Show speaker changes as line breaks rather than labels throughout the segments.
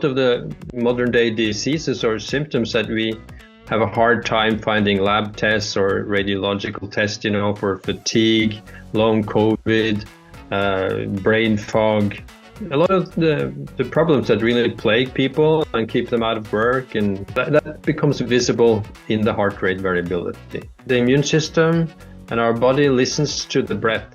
of the modern day diseases or symptoms that we have a hard time finding lab tests or radiological tests, for fatigue, long COVID, brain fog, a lot of the problems that really plague people and keep them out of work, and that becomes visible in the heart rate variability. The immune system and our body listens to the breath.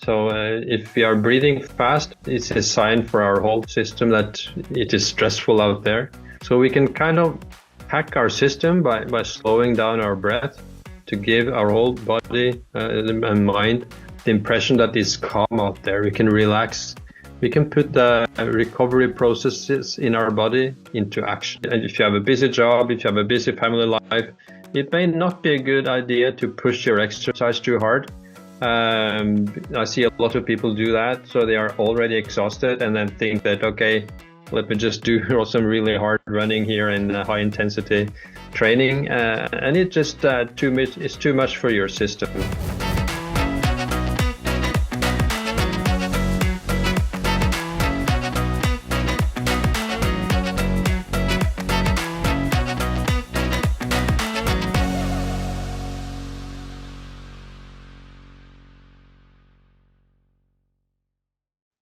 So if we are breathing fast, it's a sign for our whole system that it is stressful out there. So we can kind of hack our system by slowing down our breath to give our whole body and mind the impression that it's calm out there. We can relax. We can put the recovery processes in our body into action. And if you have a busy job, if you have a busy family life, it may not be a good idea to push your exercise too hard. I see a lot of people do that, so they are already exhausted and then think that, okay, let me just do some really hard running here and high intensity training, and it just it's too much for your system.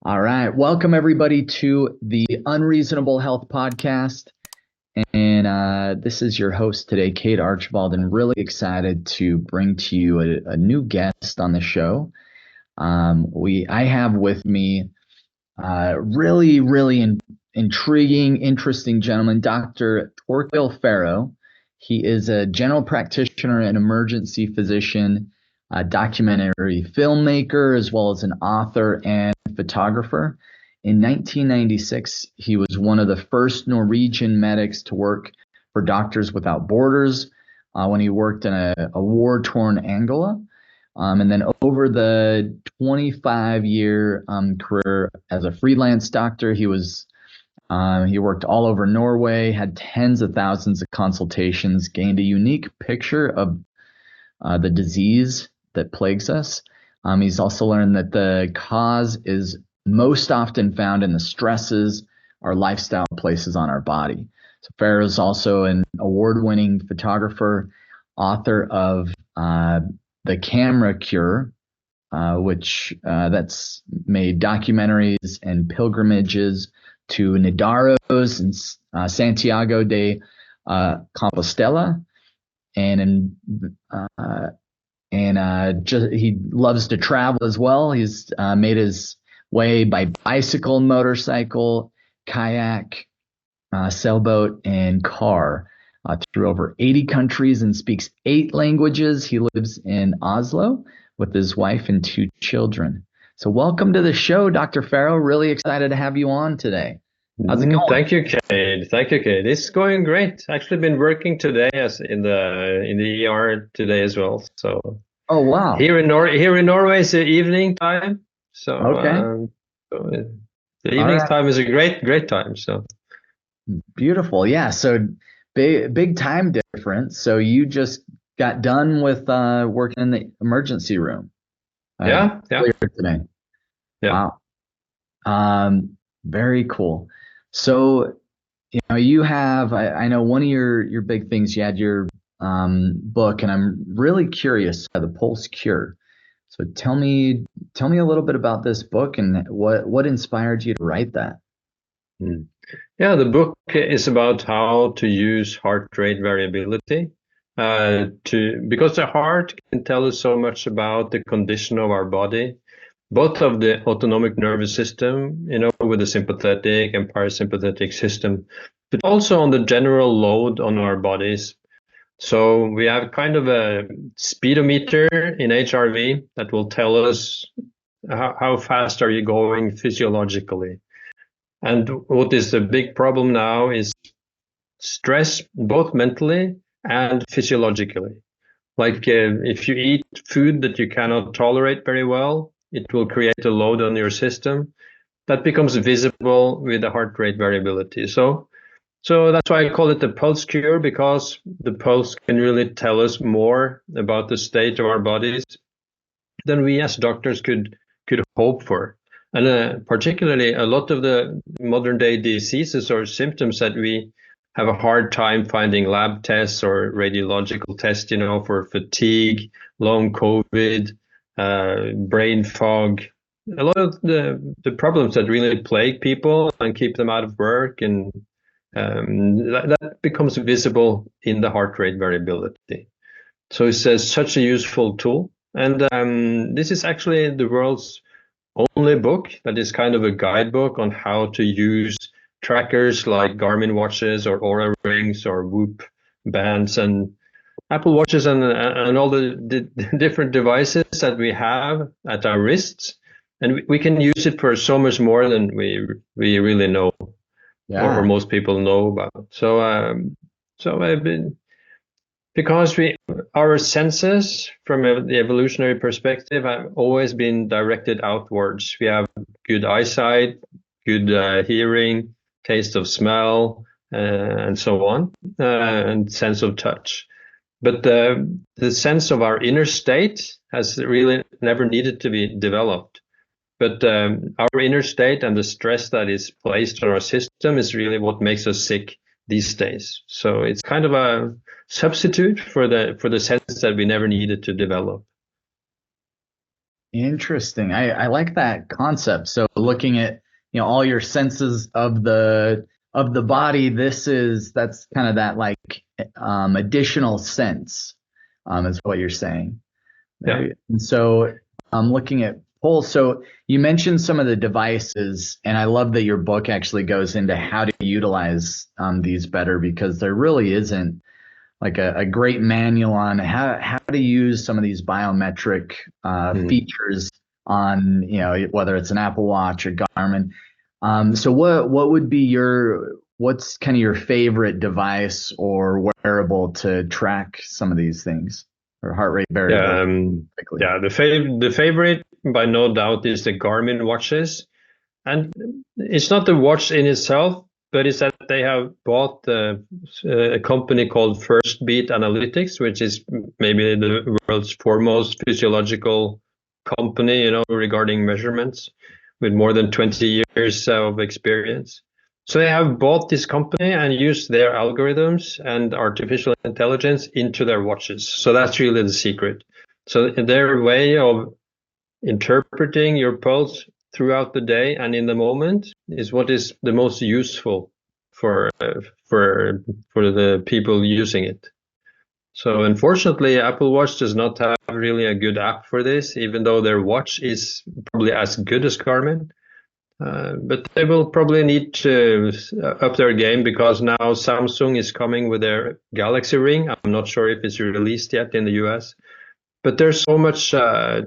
All right. Welcome, everybody, to the Unreasonable Health Podcast. And this is your host today, Kate Archibald, and really excited to bring to you a new guest on the show. I have with me really intriguing, interesting gentleman, Dr. Torkil Faero. He is a general practitioner and emergency physician, a documentary filmmaker, as well as an author and photographer. In 1996, he was one of the first Norwegian medics to work for Doctors Without Borders when he worked in a war-torn Angola. And then over the 25-year career as a freelance doctor, he worked all over Norway, had tens of thousands of consultations, gained a unique picture of the disease that plagues us. He's also learned that the cause is most often found in the stresses our lifestyle places on our body. So Faero is also an award-winning photographer, author of The Camera Cure, which that's made documentaries and pilgrimages to Nidaros and Santiago de Compostela, and he loves to travel as well. He's made his way by bicycle, motorcycle, kayak, sailboat, and car through over 80 countries and speaks 8 languages. He lives in Oslo with his wife and 2 children. So welcome to the show, Dr. Faero. Really excited to have you on today. How's it going?
Thank you, Kate. It's going great. Actually been working today as in the ER today as well. So
oh wow.
Here in Norway it's the evening time. So
okay.
The evening time is a great time. So
beautiful. Yeah. So big time difference. So you just got done with working in the emergency room.
Yeah.
Today. Yeah. Wow. Very cool. So, you have, I know one of your big things, you had your book, and I'm really curious, The Pulse Cure. So tell me a little bit about this book and what inspired you to write that.
Yeah, the book is about how to use heart rate variability because the heart can tell us so much about the condition of our body, both of the autonomic nervous system, with the sympathetic and parasympathetic system, but also on the general load on our bodies. So we have kind of a speedometer in HRV that will tell us how fast are you going physiologically. And what is the big problem now is stress, both mentally and physiologically. Like if you eat food that you cannot tolerate very well, it will create a load on your system that becomes visible with the heart rate variability. So that's why I call it the pulse cure, because the pulse can really tell us more about the state of our bodies than we as doctors could hope for. And particularly a lot of the modern day diseases or symptoms that we have a hard time finding lab tests or radiological tests, for fatigue, long COVID, brain fog, a lot of the problems that really plague people and keep them out of work, and that becomes visible in the heart rate variability. So it's such a useful tool. And this is actually the world's only book that is kind of a guidebook on how to use trackers like Garmin watches or Aura rings or Whoop bands and Apple watches and all the different devices that we have at our wrists. And we can use it for so much more than we really know, or
Yeah.
most people know about. So I've been, because our senses from the evolutionary perspective have always been directed outwards. We have good eyesight, good hearing, taste of smell, and so on, and sense of touch. But the sense of our inner state has really never needed to be developed. But our inner state and the stress that is placed on our system is really what makes us sick these days. So it's kind of a substitute for the sense that we never needed to develop.
Interesting. I like that concept. So looking at, all your senses of the body, that's kind of that like additional sense, is what you're saying.
Yeah.
And so I'm looking at pulse. So you mentioned some of the devices, and I love that your book actually goes into how to utilize these better, because there really isn't like a great manual on how to use some of these biometric features on, whether it's an Apple Watch or Garmin. So what would be what's kind of your favorite device or wearable to track some of these things, or heart rate variability?
The favorite by no doubt is the Garmin watches. And it's not the watch in itself, but it's that they have bought a company called First Beat Analytics, which is maybe the world's foremost physiological company, regarding measurements, with more than 20 years of experience. So they have bought this company and used their algorithms and artificial intelligence into their watches. So that's really the secret. So their way of interpreting your pulse throughout the day and in the moment is what is the most useful for the people using it. So unfortunately, Apple Watch does not have really a good app for this, even though their watch is probably as good as Garmin. But they will probably need to up their game, because now Samsung is coming with their Galaxy Ring. I'm not sure if it's released yet in the US. But there's so much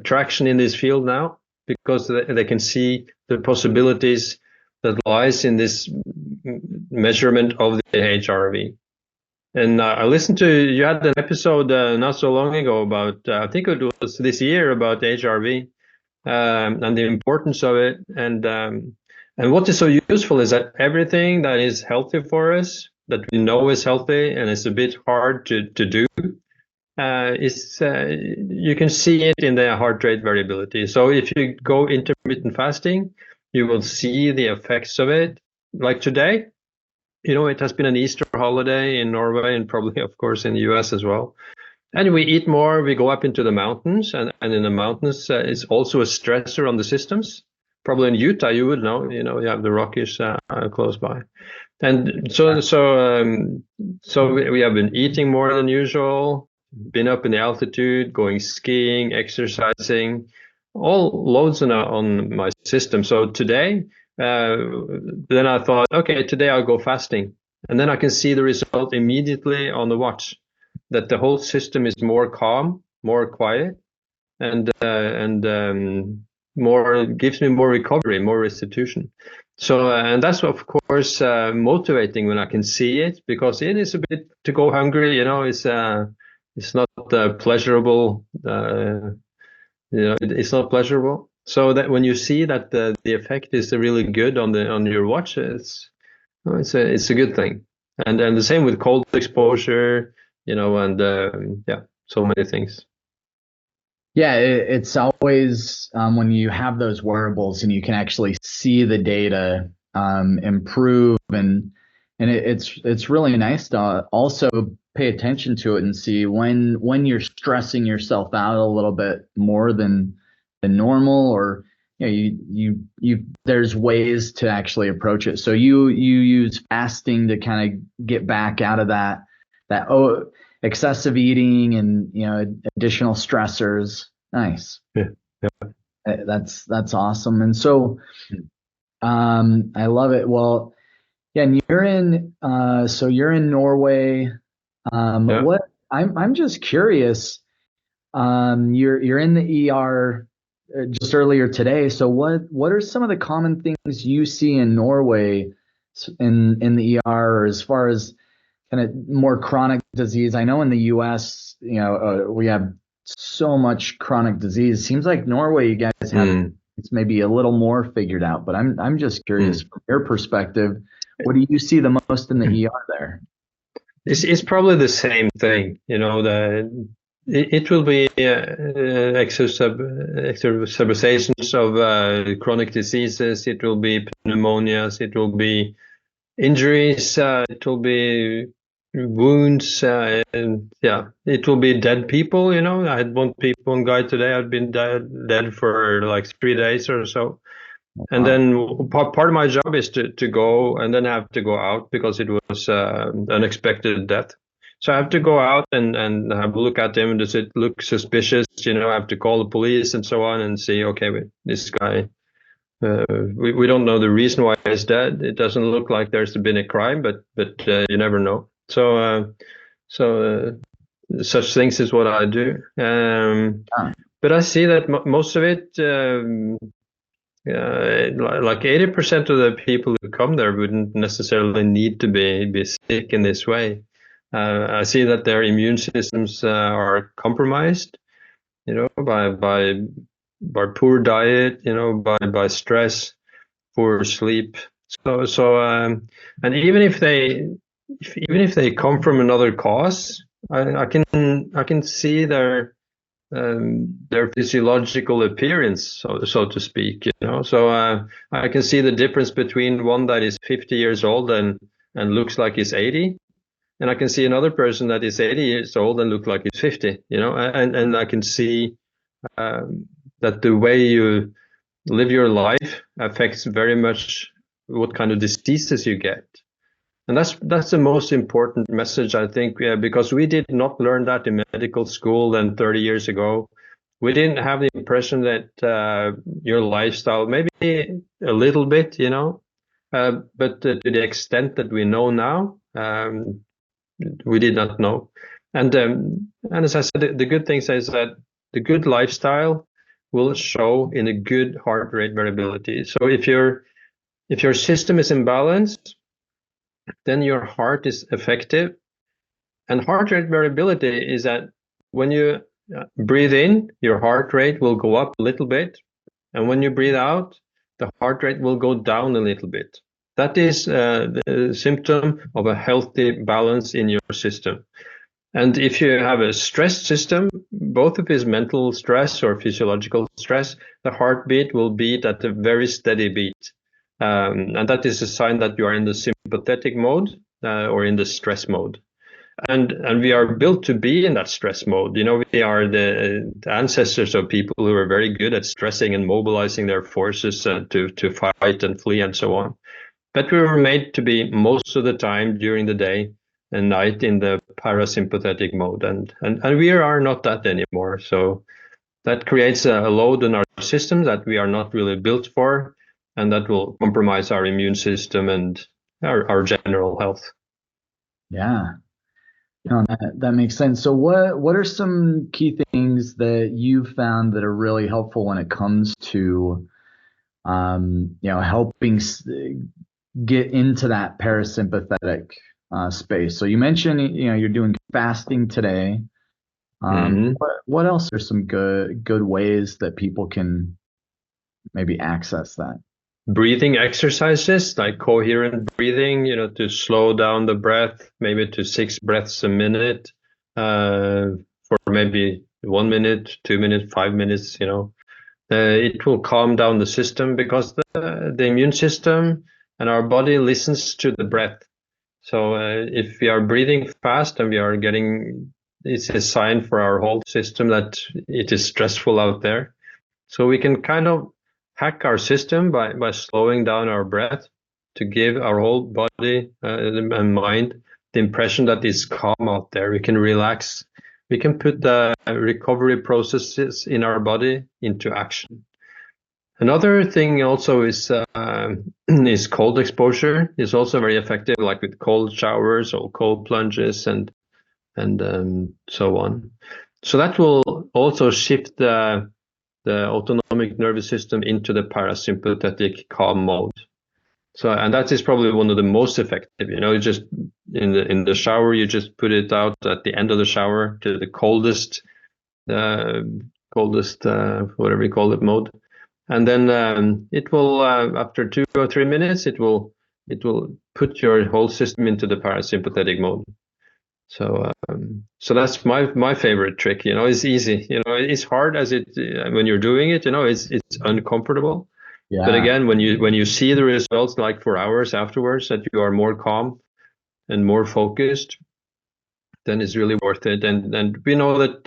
traction in this field now, because they can see the possibilities that lies in this measurement of the HRV. And I listened to, you had an episode not so long ago about, I think it was this year, about HRV and the importance of it. And what is so useful is that everything that is healthy for us, that we know is healthy and it's a bit hard to do, you can see it in the heart rate variability. So if you go intermittent fasting, you will see the effects of it. Like today, it has been an Easter holiday in Norway and probably, of course, in the US as well. And we eat more, we go up into the mountains, and in the mountains, it's also a stressor on the systems. Probably in Utah, you would know, you have the Rockies close by. And so we have been eating more than usual, been up in the altitude, going skiing, exercising, all loads on my system. So today, then I thought, okay, today I'll go fasting. And then I can see the result immediately on the watch, that the whole system is more calm, more quiet, and more, gives me more recovery, more restitution. So, and that's of course motivating when I can see it, because it is a bit to go hungry, it's not pleasurable, it's not pleasurable. So that when you see that the effect is really good on your watch, it's a good thing. And the same with cold exposure, and so many things.
Yeah, it's always when you have those wearables and you can actually see the data improve, and it's really nice to also pay attention to it and see when you're stressing yourself out a little bit more than normal, or you there's ways to actually approach it. So you use fasting to kind of get back out of that excessive eating and additional stressors. Nice.
Yeah.
That's awesome. And so I love it. Well, yeah, and you're in Norway.
Yeah.
What I'm just curious. You're in the ER just earlier today. So what are some of the common things you see in Norway in the ER, or as far as kind of more chronic disease? I know in the US, we have so much chronic disease. Seems like Norway, you guys have
Mm,
it's maybe a little more figured out, but I'm just curious
mm.
from your perspective, what do you see the most in the ER there?
It's probably the same thing, it will be exacerbations of chronic diseases. It will be pneumonias. It will be injuries. It will be wounds. And yeah, it will be dead people. I had one guy today. I'd been dead for like 3 days or so. And
Wow.
then part of my job is to go and then have to go out because it was unexpected death. So I have to go out and have a look at him. Does it look suspicious? I have to call the police and so on and see, okay, this guy, we don't know the reason why he's dead. It doesn't look like there's been a crime, but you never know. So such things is what I do.
Ah,
But I see that most of it, like 80% of the people who come there wouldn't necessarily need to be sick in this way. I see that their immune systems are compromised, by poor diet, by stress, poor sleep. And even if they come from another cause, I can see their physiological appearance, so to speak. So I can see the difference between one that is 50 years old and looks like he's 80, and I can see another person that is 80 years old and look like he's 50. And I can see that the way you live your life affects very much what kind of diseases you get. And that's the most important message, I think, because we did not learn that in medical school then 30 years ago. We didn't have the impression that your lifestyle, maybe a little bit, but to the extent that we know now, we did not know. And as I said, the good thing is that the good lifestyle will show in a good heart rate variability. So if your system is imbalanced, then your heart is effective. And heart rate variability is that when you breathe in, your heart rate will go up a little bit. And when you breathe out, the heart rate will go down a little bit. That is the symptom of a healthy balance in your system. And if you have a stressed system, both if it's mental stress or physiological stress, the heartbeat will beat at a very steady beat. And that is a sign that you are in the sympathetic mode or in the stress mode. And we are built to be in that stress mode. We are the ancestors of people who are very good at stressing and mobilizing their forces to fight and flee and so on. But we were made to be most of the time during the day and night in the parasympathetic mode, and we are not that anymore. So that creates a load on our system that we are not really built for, and that will compromise our immune system and our general health.
yeah. No, that makes sense. So what are some key things that you found that are really helpful when it comes to helping get into that parasympathetic space? So you mentioned you're doing fasting today.
Mhm.
What else are some good ways that people can maybe access that?
Breathing exercises like coherent breathing, to slow down the breath, maybe to 6 breaths a minute, for maybe 1 minute, 2 minutes, 5 minutes, it will calm down the system because the immune system and our body listens to the breath. So if we are breathing fast and it's a sign for our whole system that it is stressful out there. So we can kind of hack our system by slowing down our breath to give our whole body and mind the impression that it's calm out there. We can relax. We can put the recovery processes in our body into action. Another thing also is cold exposure is also very effective, like with cold showers or cold plunges and so on. So that will also shift the autonomic nervous system into the parasympathetic calm mode. So, and that is probably one of the most effective. Just in the shower, you just put it out at the end of the shower to the coldest whatever you call it mode, and then it will after 2 or 3 minutes it will put your whole system into the parasympathetic mode. So that's my favorite trick. It's easy. It's hard when you're doing it. It's uncomfortable.
Yeah.
But again, when you see the results, like for hours afterwards, that you are more calm and more focused, then it's really worth it. And we know that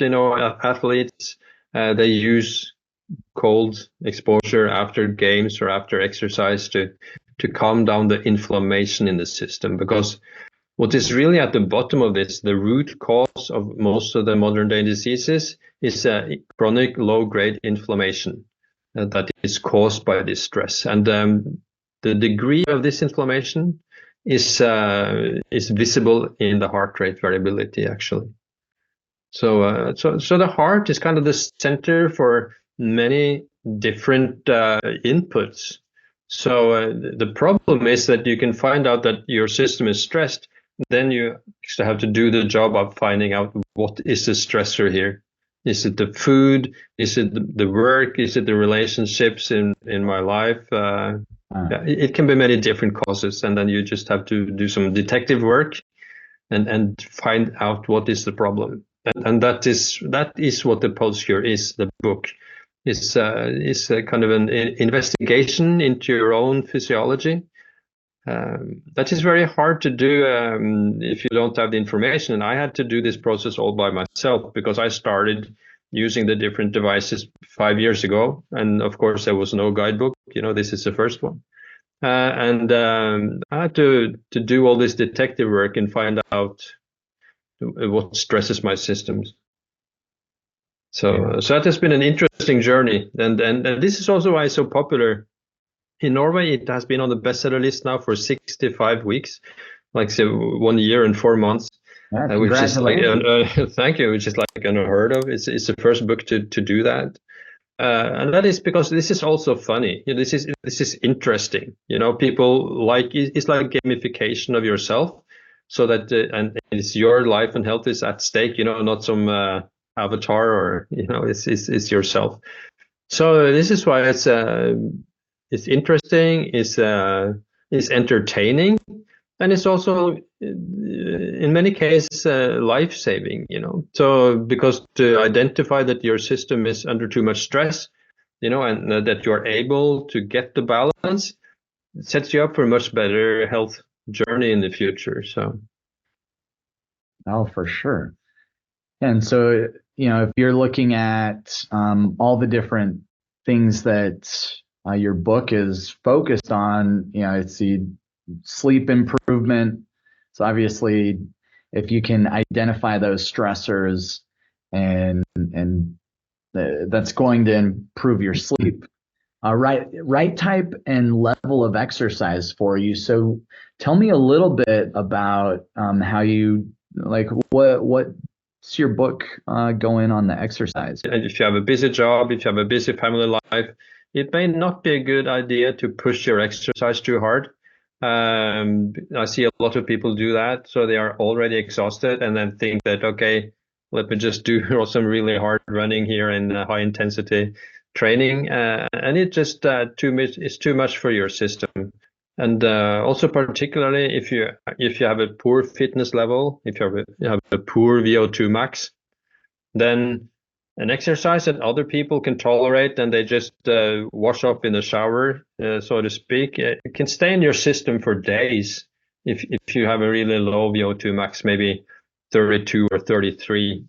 athletes they use cold exposure after games or after exercise to calm down the inflammation in the system, because what is really at the bottom of this, the root cause of most of the modern day diseases, is chronic low-grade inflammation that is caused by this stress. And the degree of this inflammation is visible in the heart rate variability, actually. So the heart is kind of the center for many different inputs. So the problem is that you can find out that your system is stressed. Then you actually have to do the job of finding out what is the stressor here. Is it the food? Is it the work? Is it the relationships in my life? It can be many different causes, and then you just have to do some detective work and find out what is the problem. And that is what the Pulse Cure is. The book is kind of an investigation into your own physiology. That is very hard to do if you don't have the information. And I had to do this process all by myself because I started using the different devices 5 years ago. And of course, there was no guidebook. This is the first one. And I had to do all this detective work and find out what stresses my systems. So that has been an interesting journey. And this is also why it's so popular. In Norway, it has been on the bestseller list now for 65 weeks, like 1 year and 4 months. Which is like, thank you, which is like unheard of. It's the first book to do that. And that is because this is also funny. This is interesting. People it's like gamification of yourself, so that and it's your life and health is at stake. Not some avatar or it's yourself. So this is why it's interesting. It's entertaining, and it's also in many cases life-saving. So because to identify that your system is under too much stress, and that you are able to get the balance, it sets you up for a much better health journey in the future. So
for sure. And so if you're looking at all the different things that your book is focused on, it's the sleep improvement. So obviously, if you can identify those stressors and that's going to improve your sleep. Right type and level of exercise for you. So tell me a little bit about how you what's your book going on the exercise?
And if you have a busy job, if you have a busy family life, it may not be a good idea to push your exercise too hard. I see a lot of people do that. So they are already exhausted and then think that, okay, let me just do some really hard running here and high intensity training. And it just it's too much for your system. And also particularly if you have a poor fitness level, if you have a poor VO2 max, then an exercise that other people can tolerate and they just wash off in the shower, so to speak, it can stay in your system for days if you have a really low VO2 max, maybe 32 or 33,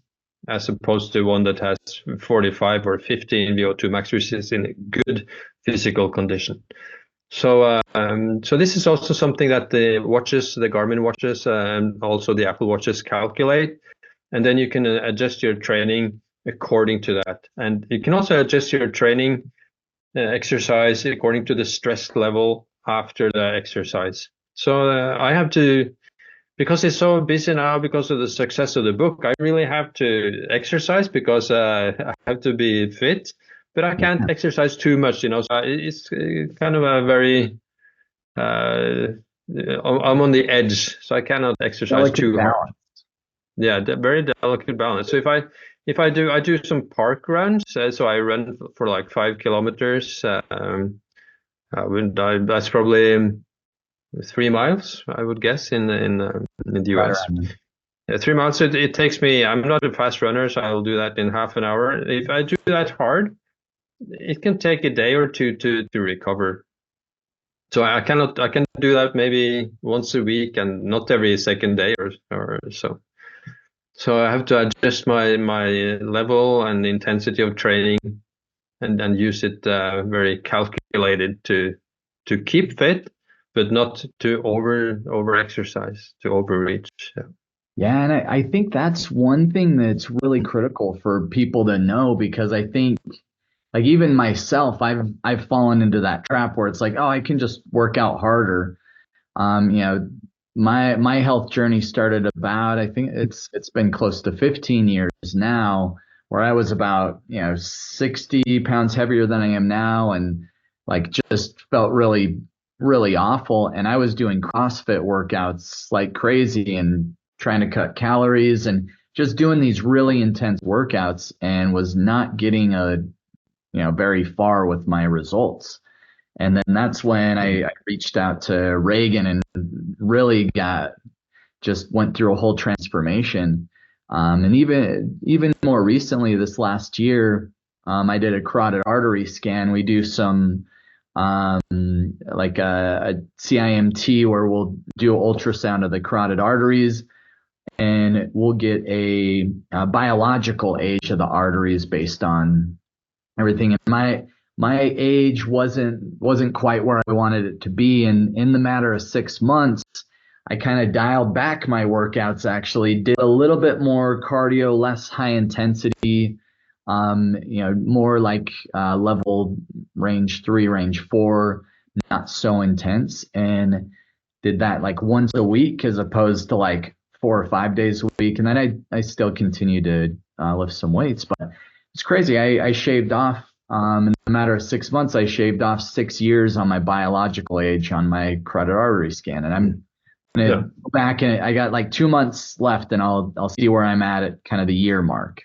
as opposed to one that has 45 or 50 in VO2 max, which is in a good physical condition. So this is also something that the watches, the Garmin watches, and also the Apple watches calculate, and then you can adjust your training according to that. And you can also adjust your training exercise according to the stress level after the exercise. So I have to, because it's so busy now because of the success of the book, I really have to exercise because I have to be fit, but I can't exercise too much, So it's kind of a very, I'm on the edge, so I cannot exercise too hard. Yeah, very delicate balance. So I do some park runs. So I run for like 5 kilometers. That's probably 3 miles, I would guess, in the US. 3 miles. It takes me. I'm not a fast runner, so I'll do that in half an hour. If I do that hard, it can take a day or two to recover. So I can do that maybe once a week and not every second day or so. So I have to adjust my level and intensity of training and use it very calculated to keep fit, but not to over exercise, to overreach.
Yeah, and I think that's one thing that's really critical for people to know, because I think, like, even myself, I've fallen into that trap where it's like, oh, I can just work out harder. My health journey started about, I think it's been close to 15 years now, where I was about 60 pounds heavier than I am now, and like just felt really really awful. And I was doing CrossFit workouts like crazy and trying to cut calories and just doing these really intense workouts, and was not getting very far with my results. And then that's when I reached out to Reagan and really went through a whole transformation. And even more recently, this last year, I did a carotid artery scan. We do some like a CIMT, where we'll do ultrasound of the carotid arteries, and we'll get a biological age of the arteries based on everything. And my age wasn't quite where I wanted it to be. And in the matter of 6 months, I kind of dialed back my workouts, actually did a little bit more cardio, less high intensity, more like level range 3, range 4, not so intense, and did that like once a week as opposed to like 4 or 5 days a week. And then I still continue to lift some weights, but it's crazy. I shaved off, in a matter of 6 months, I shaved off 6 years on my biological age on my carotid artery scan. And I'm going to go back, and I got like 2 months left, and I'll see where I'm at kind of the year mark.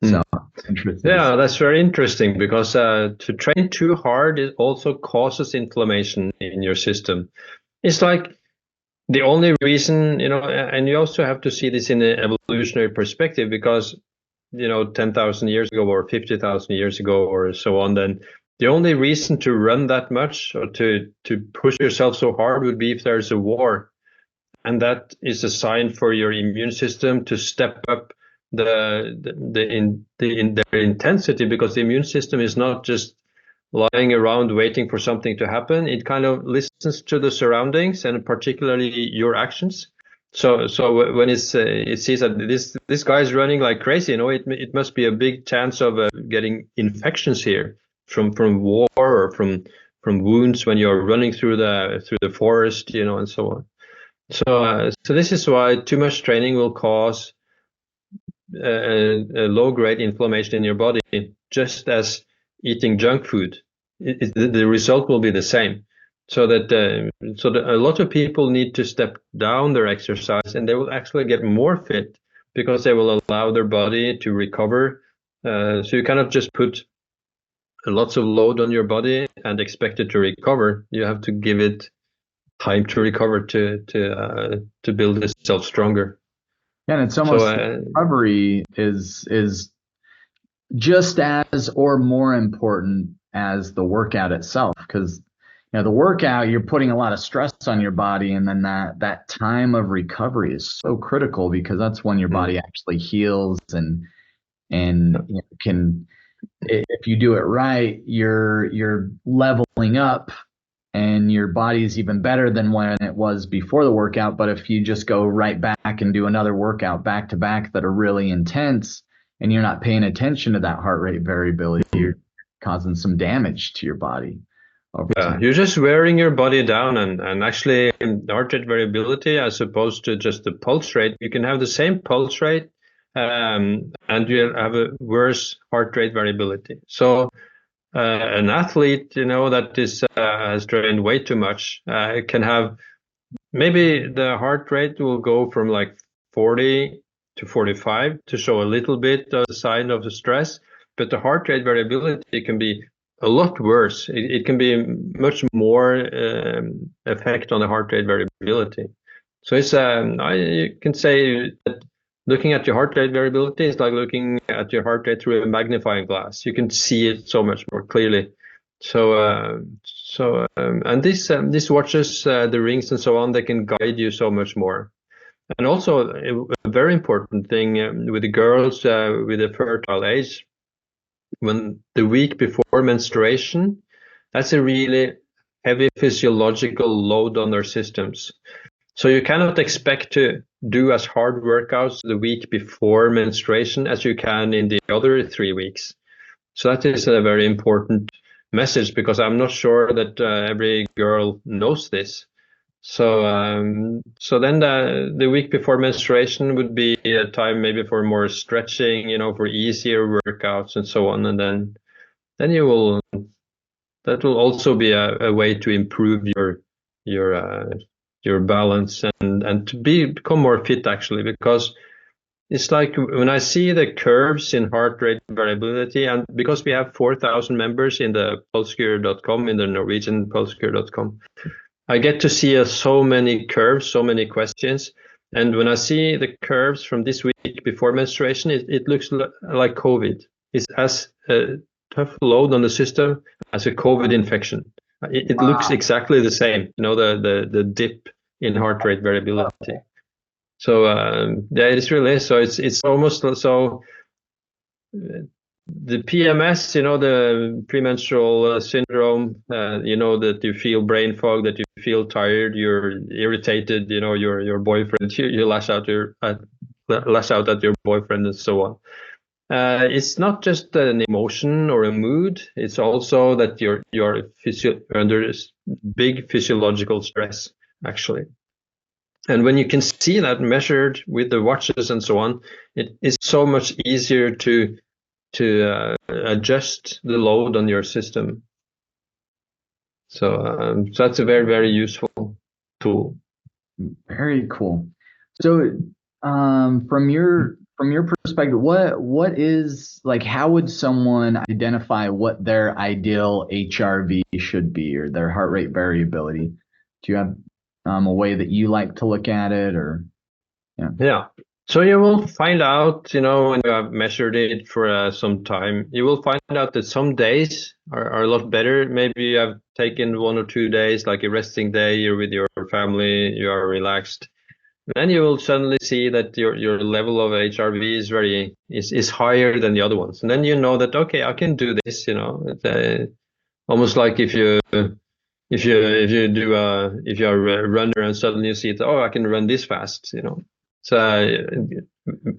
So interesting.
Yeah, that's very interesting, because to train too hard, it also causes inflammation in your system. It's like the only reason, and you also have to see this in an evolutionary perspective, because 10,000 years ago or 50,000 years ago or so on, then the only reason to run that much or to push yourself so hard would be if there's a war. And that is a sign for your immune system to step up their intensity, because the immune system is not just lying around waiting for something to happen. It kind of listens to the surroundings, and particularly your actions. So when it sees that this guy is running like crazy, it must be a big chance of getting infections here from war or from wounds when you're running through the forest, and so on. So this is why too much training will cause a low-grade inflammation in your body, just as eating junk food. The result will be the same. So that a lot of people need to step down their exercise, and they will actually get more fit, because they will allow their body to recover. So you cannot just put lots of load on your body and expect it to recover. You have to give it time to recover to build itself stronger.
Yeah, and it's almost recovery is just as or more important as the workout itself, because the workout, you're putting a lot of stress on your body, and then that time of recovery is so critical because that's when your body actually heals and can, if you do it right, you're leveling up and your body is even better than when it was before the workout. But if you just go right back and do another workout back to back that are really intense and you're not paying attention to that heart rate variability, you're causing some damage to your body over time.
You're just wearing your body down, and actually heart rate variability, as opposed to just the pulse rate, you can have the same pulse rate, and you have a worse heart rate variability. So an athlete, that has trained way too much, can have, maybe the heart rate will go from like 40 to 45 to show a little bit of a sign of the stress, but the heart rate variability can be a lot worse. It can be much more effect on the heart rate variability. So I can say that looking at your heart rate variability is like looking at your heart rate through a magnifying glass. You can see it so much more clearly. And these watches, the rings and so on, they can guide you so much more. And also a very important thing with the girls with a fertile age, when the week before menstruation, that's a really heavy physiological load on their systems. So you cannot expect to do as hard workouts the week before menstruation as you can in the other 3 weeks. So that is a very important message, because I'm not sure that every girl knows this. So then the week before menstruation would be a time maybe for more stretching, for easier workouts and so on. And then that will also be a way to improve your balance and to become more fit, actually, because it's like when I see the curves in heart rate variability, and because we have 4,000 members in the pulsecure.com, in the Norwegian pulsecure.com, I get to see so many curves, so many questions. And when I see the curves from this week before menstruation, it looks like COVID. It's as a tough load on the system as a COVID infection. It looks exactly the same, the dip in heart rate variability. So it is really, so it's almost so the PMS, the premenstrual syndrome, that you feel brain fog, that you feel tired, you're irritated, your boyfriend, you lash out at your boyfriend and so on. It's not just an emotion or a mood. It's also that you're under big physiological stress, actually. And when you can see that measured with the watches and so on, it is so much easier to adjust the load on your system. So that's a very, very useful tool.
Very cool. So from your perspective, what is, like, how would someone identify what their ideal HRV should be, or their heart rate variability? Do you have a way that you like to look at it, or
Yeah. So you will find out, when you have measured it for some time, you will find out that some days are a lot better. Maybe you have taken 1 or 2 days, like a resting day, you're with your family, you are relaxed. Then you will suddenly see that your level of HRV is higher than the other ones. And then you know that, okay, I can do this, almost like if you're a runner and suddenly you see it, oh, I can run this fast, So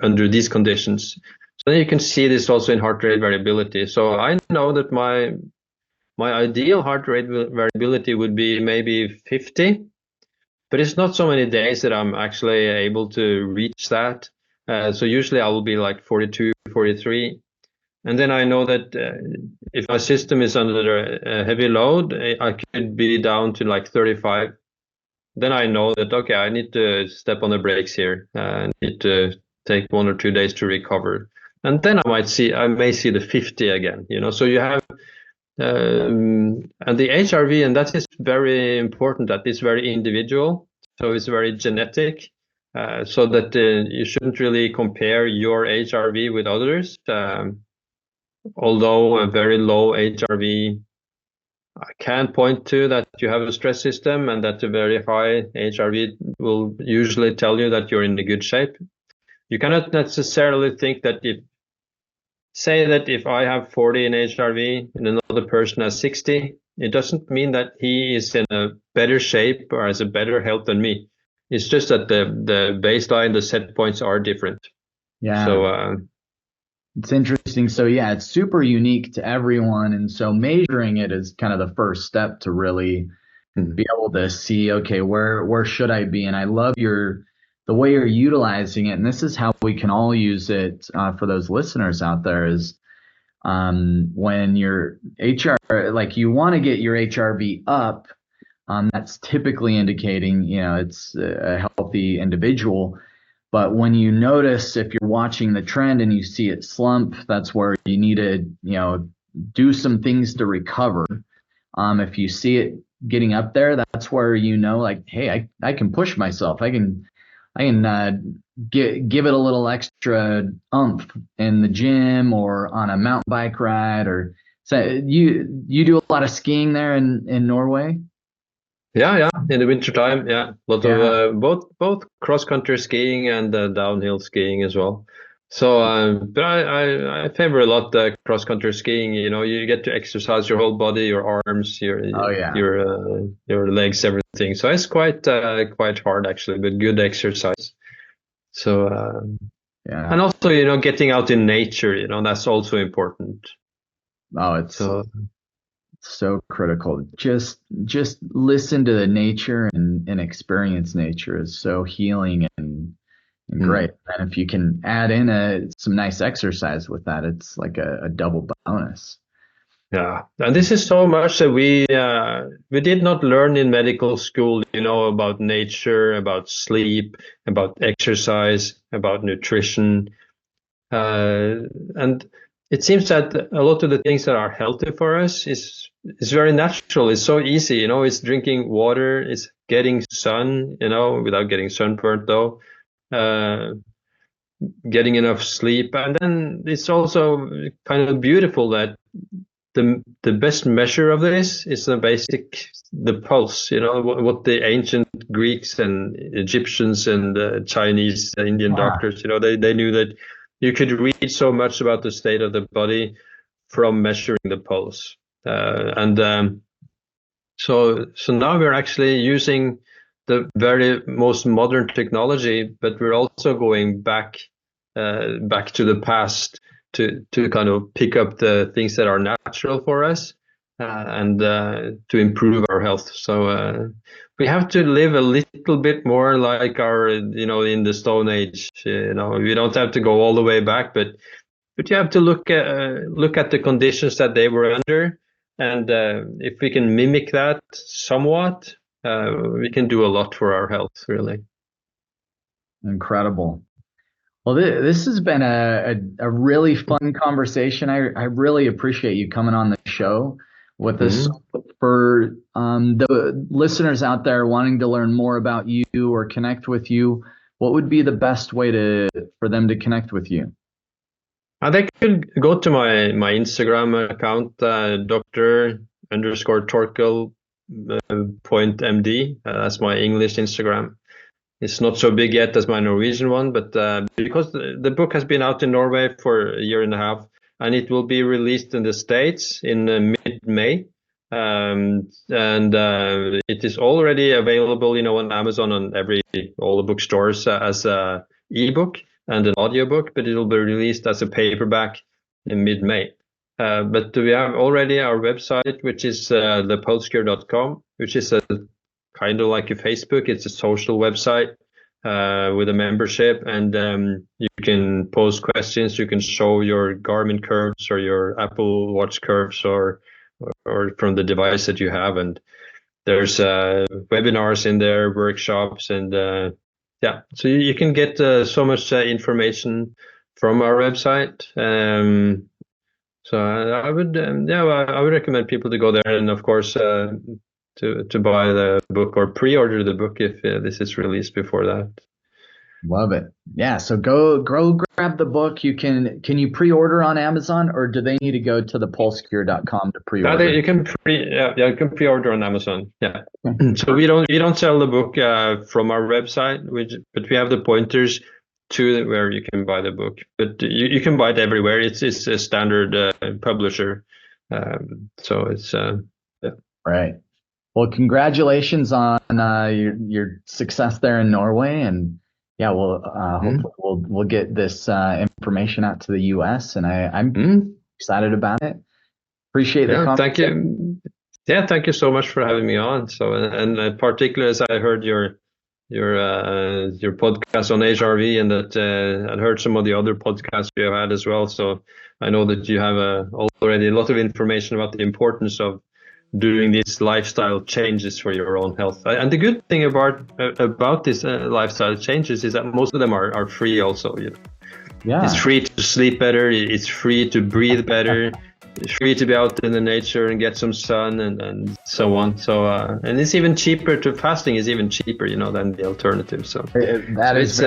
under these conditions. So then you can see this also in heart rate variability. So I know that my ideal heart rate variability would be maybe 50, but it's not so many days that I'm actually able to reach that. So usually I will be like 42, 43. And then I know that if my system is under a heavy load, I could be down to like 35. Then I know that, okay, I need to step on the brakes here. I need to take 1 or 2 days to recover. And then I may see the 50 again, So you have, and the HRV, and that is very important, that is very individual. So it's very genetic, so that you shouldn't really compare your HRV with others. although a very low HRV I can point to that you have a stress system, and that a very high HRV will usually tell you that you're in a good shape. You cannot necessarily think that if I have 40 in HRV and another person has 60, it doesn't mean that he is in a better shape or has a better health than me. It's just that the baseline, the set points are different.
Yeah.
So
it's interesting. So yeah, it's super unique to everyone. And so measuring it is kind of the first step to really be able to see, okay, where should I be? And I love the way you're utilizing it. And this is how we can all use it for those listeners out there is when your like you want to get your HRV up, that's typically indicating, it's a healthy individual. But when you notice, if you're watching the trend and you see it slump, that's where you need to, do some things to recover. If you see it getting up there, that's where like, hey, I can push myself. I can give it a little extra oomph in the gym or on a mountain bike ride. Or so you do a lot of skiing there in Norway.
Yeah, in the wintertime, yeah, lot of both cross country skiing and downhill skiing as well. So, but I favor a lot cross country skiing. You get to exercise your whole body, your arms, your legs, everything. So it's quite hard actually, but good exercise. So and also getting out in nature, that's also important.
Oh, it's so critical. Just listen to the nature and experience nature is so healing and great. And if you can add in some nice exercise with that, it's like a double bonus.
Yeah, and this is so much that we did not learn in medical school, about nature, about sleep, about exercise, about nutrition, and it seems that a lot of the things that are healthy for us is very natural. It's so easy, it's drinking water, it's getting sun, without getting sunburnt though, getting enough sleep, and then it's also kind of beautiful that the best measure of this is the pulse, what the ancient Greeks and Egyptians and Chinese, Indian doctors, they knew that you could read so much about the state of the body from measuring the pulse. So now we're actually using the very most modern technology, but we're also going back to the past to kind of pick up the things that are natural for us and to improve our health. So we have to live a little bit more like our, in the Stone Age. We don't have to go all the way back, but you have to look at the conditions that they were under, and if we can mimic that somewhat, we can do a lot for our health, really.
Incredible. Well, this has been a really fun conversation. I really appreciate you coming on the show with us. For the listeners out there wanting to learn more about you or connect with you, what would be the best way for them to connect with you?
They could go to my Instagram account, Dr._Torkil .md. That's my English Instagram. It's not so big yet as my Norwegian one, but because the book has been out in Norway for a year and a half, and it will be released in the States in mid-May. And it is already available, on Amazon and all the bookstores as a ebook and an audiobook, but it will be released as a paperback in mid-May. But we have already our website, which is thepulsecure.com, which is kind of like a Facebook. It's a social website with a membership, and you can post questions. You can show your Garmin curves or your Apple Watch curves or from the device that you have. And there's webinars in there, workshops, and so you can get so much information from our website. So I would recommend people to go there, and of course to buy the book or pre-order the book if this is released before that.
Love it. Yeah. So go grab the book. Can you pre-order on Amazon, or do they need to go to the pulsecure.com to pre-order?
You can you can pre-order on Amazon. Yeah.
Okay.
So we don't sell the book from our website, but we have the pointers to where you can buy the book. But you can buy it everywhere. It's a standard publisher. So it's yeah.
Right. Well, congratulations on your success there in Norway, and yeah, hopefully we'll get this information out to the U.S. and I'm excited about it. Appreciate the conversation.
Thank you. Yeah, thank you so much for having me on. So, and particularly as I heard your podcast on HRV, and that I'd heard some of the other podcasts you have had as well. So I know that you have already a lot of information about the importance of doing these lifestyle changes for your own health. And the good thing about these lifestyle changes is that most of them are free also. You know?
Yeah.
It's free to sleep better. It's free to breathe better. It's free to be out in the nature and get some sun and so on. So and it's even cheaper fasting is even cheaper, than the alternative. So
that is.